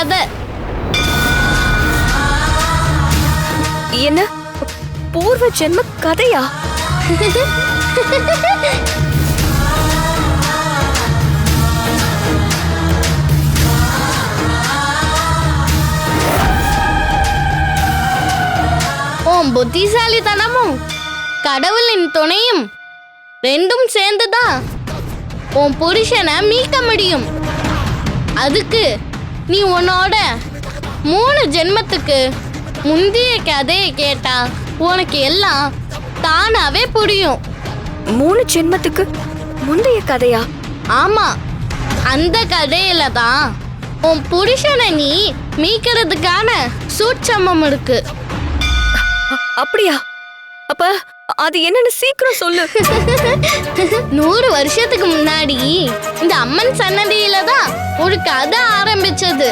கதை. என்ன பூர்வ ஜென்ம கதையா? உன் புத்திசாலித்தனமும் கடவுளின் துணையும் ரெண்டும் சேர்ந்துதான் உன் புருஷனை மீட்க முடியும். அதுக்கு நீ உன்னோட 3 ஜென்மத்துக்கு முந்தைய கதையை கேட்டா உனக்கு எல்லாம் தானாவே புரியும். 3 ஜென்மத்துக்கு முந்தைய கதையா? ஆமா, அந்த கதையில தான் உன் புருஷனை நீ மீட்கிறதுக்கான சூட்சமம் இருக்கு. அப்படியா? அப்ப அது என்னன்னு சீக்கிரம் சொல்லு. 100 வருஷத்துக்கு முன்னாடி இந்த அம்மன் சன்னதியில தான் ஒரு கதை ஆரம்பிச்சது.